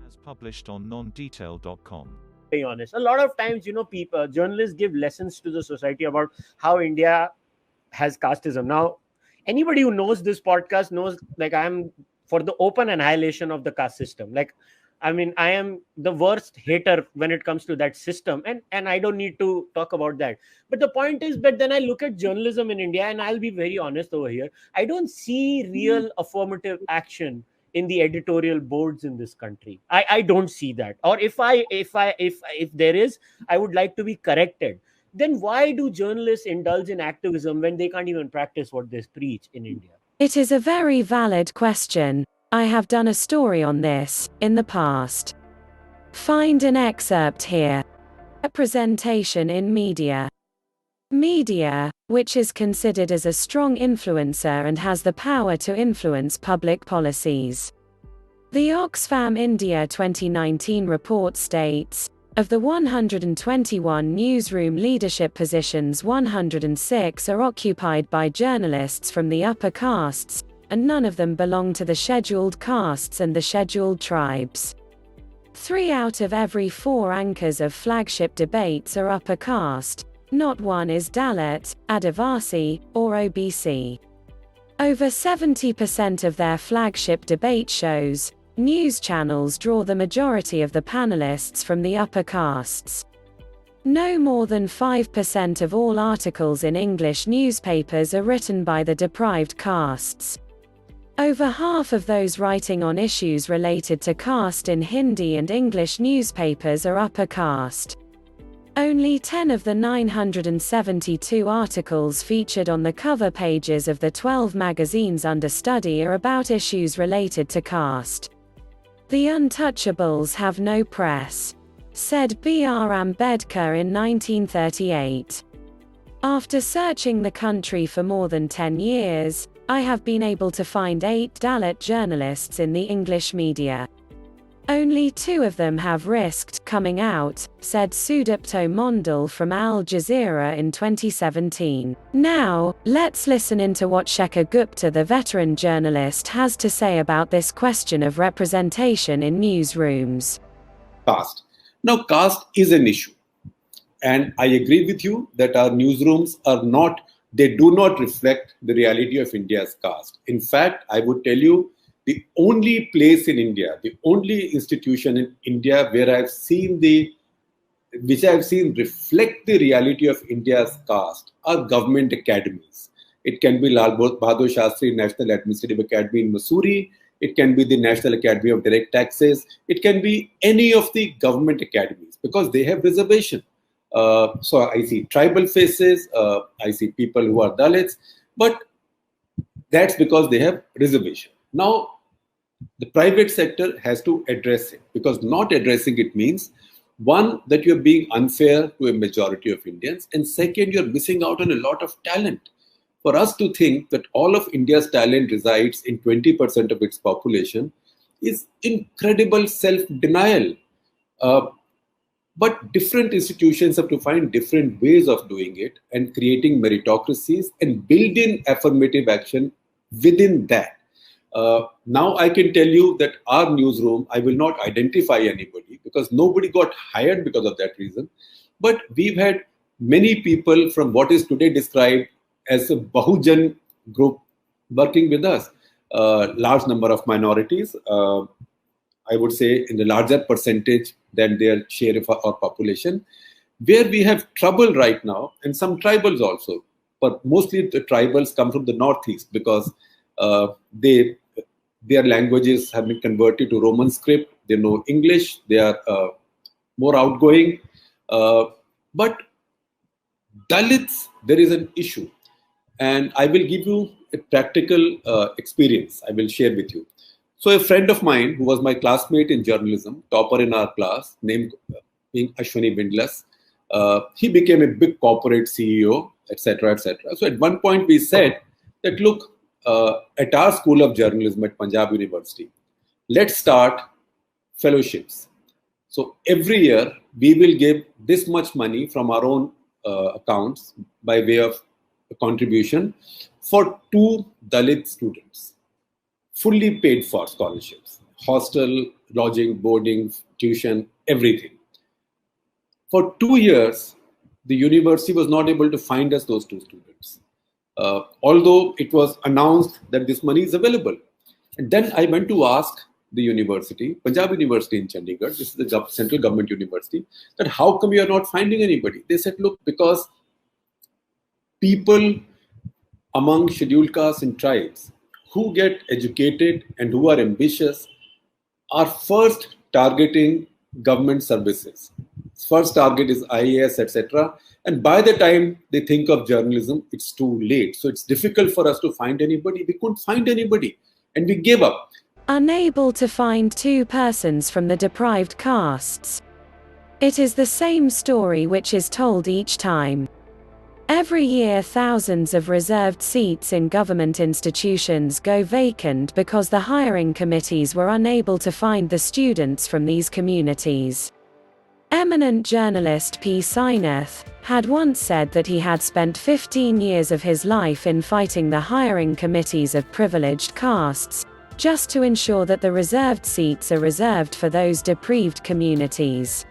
as published on nondetail.com. Very honest. A lot of times, people, journalists give lessons to the society about how India has casteism. Now, anybody who knows this podcast knows, like, I'm for the open annihilation of the caste system. Like, I mean, I am the worst hater when it comes to that system, and I don't need to talk about that. But the point is, but then I look at journalism in India, and I'll be very honest over here. I don't see real affirmative action in the editorial boards in this country. I don't see that. Or if there is, I would like to be corrected. Then why do journalists indulge in activism when they can't even practice what they preach in India? It is a very valid question. I have done a story on this in the past. Find an excerpt here. Representation in media. Media, which is considered as a strong influencer and has the power to influence public policies. The Oxfam India 2019 report states, of the 121 newsroom leadership positions, 106 are occupied by journalists from the upper castes, and none of them belong to the scheduled castes and the scheduled tribes. 3 out of every 4 anchors of flagship debates are upper caste, not one is Dalit, Adivasi, or OBC. Over 70% of their flagship debate shows, news channels draw the majority of the panelists from the upper castes. No more than 5% of all articles in English newspapers are written by the deprived castes. Over half of those writing on issues related to caste in Hindi and English newspapers are upper caste. Only 10 of the 972 articles featured on the cover pages of the 12 magazines under study are about issues related to caste. The untouchables have no press, said B.R. Ambedkar in 1938. After searching the country for more than 10 years, I have been able to find 8 Dalit journalists in the English media. Only 2 of them have risked coming out, said Sudipto Mondal from Al Jazeera in 2017. Now, let's listen into what Shekar Gupta, the veteran journalist, has to say about this question of representation in newsrooms. Caste. Now, caste is an issue. And I agree with you that our newsrooms they do not reflect the reality of India's caste. In fact, I would tell you, the only place in India, the only institution in India which I've seen reflect the reality of India's caste are government academies. It can be Lal Bahadur Shastri National Administrative Academy in Mussoorie. It can be the National Academy of Direct Taxes. It can be any of the government academies because they have reservation. So I see tribal faces, I see people who are Dalits, but that's because they have reservation. Now, the private sector has to address it because not addressing it means, one, that you're being unfair to a majority of Indians, and second, you're missing out on a lot of talent. For us to think that all of India's talent resides in 20% of its population is incredible self-denial. But different institutions have to find different ways of doing it and creating meritocracies and build in affirmative action within that. Now I can tell you that our newsroom, I will not identify anybody because nobody got hired because of that reason. But we've had many people from what is today described as a Bahujan group working with us. Large number of minorities, I would say in a larger percentage than their share of our population. Where we have trouble right now, and some tribals also, but mostly the tribals come from the northeast because their languages have been converted to Roman script. They know English. They are more outgoing. But Dalits, there is an issue. And I will give you a practical experience I will share with you. So a friend of mine who was my classmate in journalism, topper in our class, named being Ashwini Bindlas, he became a big corporate CEO, etc., etc. So at one point we said that, look, at our School of Journalism at Punjab University, let's start fellowships. So every year we will give this much money from our own accounts by way of a contribution for 2 Dalit students, fully paid for scholarships, hostel, lodging, boarding, tuition, everything. For 2 years, the university was not able to find us those 2 students, although it was announced that this money is available. And then I went to ask the university, Punjab University in Chandigarh, this is the central government university, that how come you are not finding anybody? They said, look, because people among scheduled castes and tribes who get educated and who are ambitious are first targeting government services. First target is IAS, etc. And by the time they think of journalism, it's too late. So it's difficult for us to find anybody. We couldn't find anybody and we gave up. Unable to find 2 persons from the deprived castes. It is the same story which is told each time. Every year thousands of reserved seats in government institutions go vacant because the hiring committees were unable to find the students from these communities. Eminent journalist P. Sainath had once said that he had spent 15 years of his life in fighting the hiring committees of privileged castes, just to ensure that the reserved seats are reserved for those deprived communities.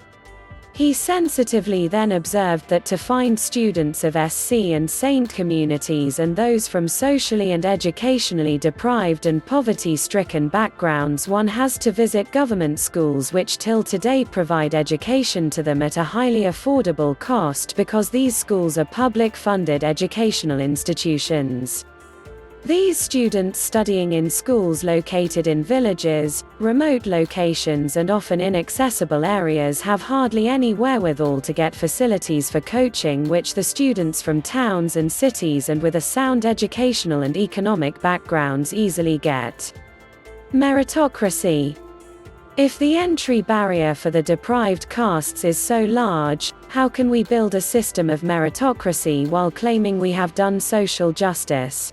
He sensitively then observed that to find students of SC and Saint communities and those from socially and educationally deprived and poverty-stricken backgrounds, one has to visit government schools which till today provide education to them at a highly affordable cost because these schools are public-funded educational institutions. These students studying in schools located in villages, remote locations and often inaccessible areas have hardly any wherewithal to get facilities for coaching which the students from towns and cities and with a sound educational and economic backgrounds easily get. Meritocracy. If the entry barrier for the deprived castes is so large, how can we build a system of meritocracy while claiming we have done social justice?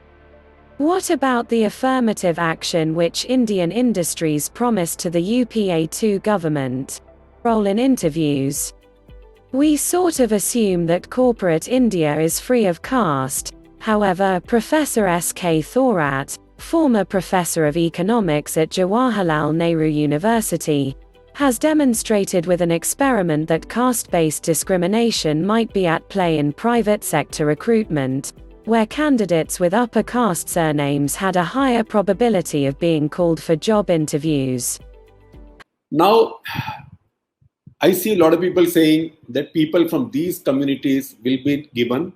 What about the affirmative action which Indian industries promised to the UPA2 government? Role in interviews. We sort of assume that corporate India is free of caste. However, Professor S.K. Thorat, former professor of economics at Jawaharlal Nehru University, has demonstrated with an experiment that caste-based discrimination might be at play in private sector recruitment, where candidates with upper caste surnames had a higher probability of being called for job interviews. Now, I see a lot of people saying that people from these communities will be given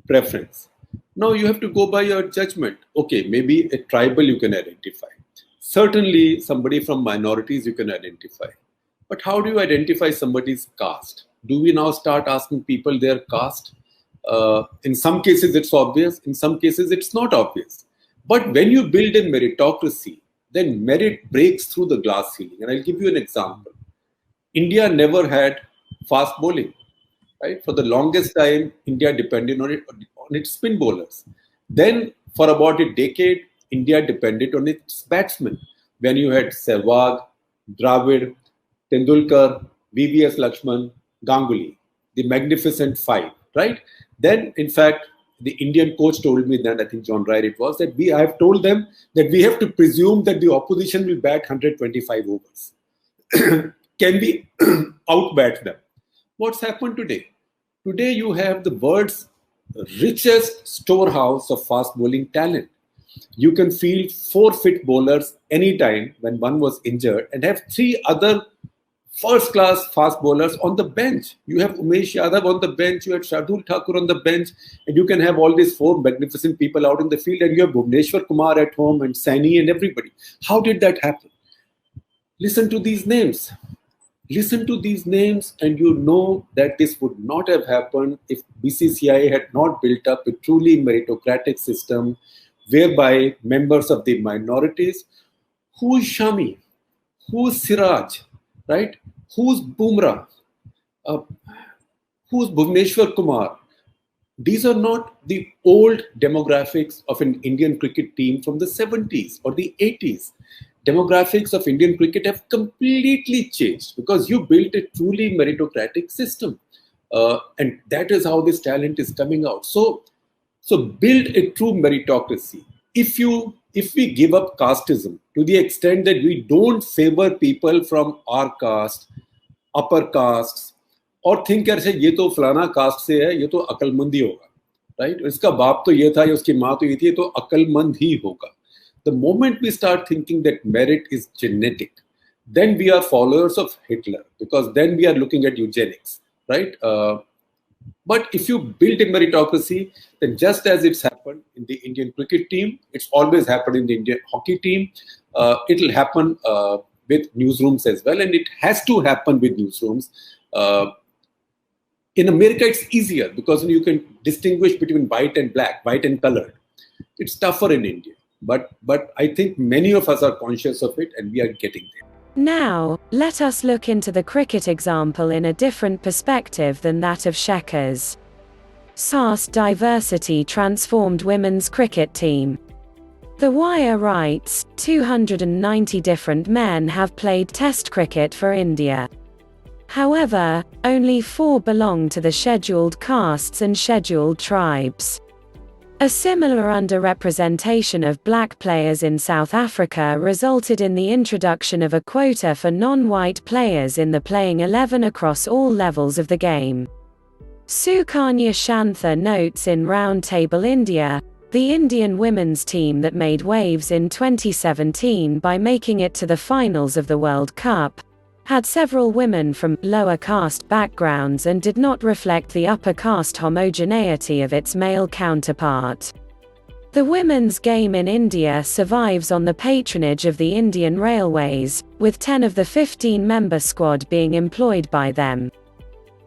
preference. Now, you have to go by your judgment. Okay, maybe a tribal you can identify. Certainly, somebody from minorities you can identify. But how do you identify somebody's caste? Do we now start asking people their caste? In some cases, it's obvious. In some cases, it's not obvious. But when you build a meritocracy, then merit breaks through the glass ceiling. And I'll give you an example. India never had fast bowling. Right? For the longest time, India depended on its spin bowlers. Then, for about a decade, India depended on its batsmen. When you had Sehwag, Dravid, Tendulkar, VVS Lakshman, Ganguly, the Magnificent Five, right? Then, in fact, the Indian coach told me then, I think John Ryer it was, that I have told them that we have to presume that the opposition will bat 125 overs. Can we outbat them? What's happened today? Today you have the world's richest storehouse of fast bowling talent. You can field 4 fit bowlers anytime when one was injured and have 3 other first-class fast bowlers on the bench. You have Umesh Yadav on the bench, you have Shardul Thakur on the bench, and you can have all these 4 magnificent people out in the field, and you have Bhuvneshwar Kumar at home and Saini and everybody. How did that happen? Listen to these names. Listen to these names and you know that this would not have happened if BCCI had not built up a truly meritocratic system whereby members of the minorities, who's Shami, who's Siraj, right? Who's Bumrah, who's Bhuvneshwar Kumar. These are not the old demographics of an Indian cricket team from the 70s or the 80s. Demographics of Indian cricket have completely changed because you built a truly meritocratic system. And that is how this talent is coming out. So build a true meritocracy. If if we give up casteism to the extent that we don't favor people from our caste, upper castes, और think ऐसे ये तो फलाना cast से है, ये तो अकलमंदी होगा, right? इसका बाप तो ये था, या उसकी माँ तो ये थी, तो अकलमंद ही होगा. The moment we start thinking that merit is genetic, then we are followers of Hitler, because then we are looking at eugenics, right? But if you build a meritocracy, then just as it's happened in the Indian cricket team, it's always happened in the Indian hockey team, it'll happen with newsrooms as well, and it has to happen with newsrooms. In America, it's easier because you can distinguish between white and black, white and colored. It's tougher in India, but I think many of us are conscious of it, and we are getting there. Now, let us look into the cricket example in a different perspective than that of Shekar's. Caste diversity transformed women's cricket team. The Wire writes, 290 different men have played Test cricket for India. However, only 4 belong to the scheduled castes and scheduled tribes. A similar underrepresentation of black players in South Africa resulted in the introduction of a quota for non-white players in the playing 11 across all levels of the game. Sukanya Shantha notes in Roundtable India, the Indian women's team that made waves in 2017 by making it to the finals of the World Cup, had several women from lower caste backgrounds and did not reflect the upper caste homogeneity of its male counterpart. The women's game in India survives on the patronage of the Indian Railways, with 10 of the 15-member squad being employed by them.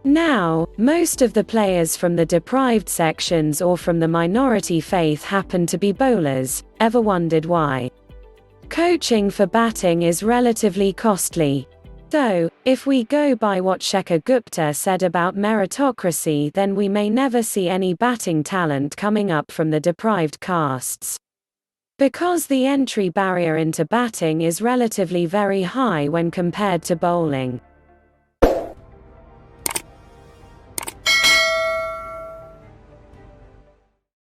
Now, most of the players from the deprived sections or from the minority faith happen to be bowlers. Ever wondered why? Coaching for batting is relatively costly. So, if we go by what Shekar Gupta said about meritocracy, then we may never see any batting talent coming up from the deprived castes. Because the entry barrier into batting is relatively very high when compared to bowling.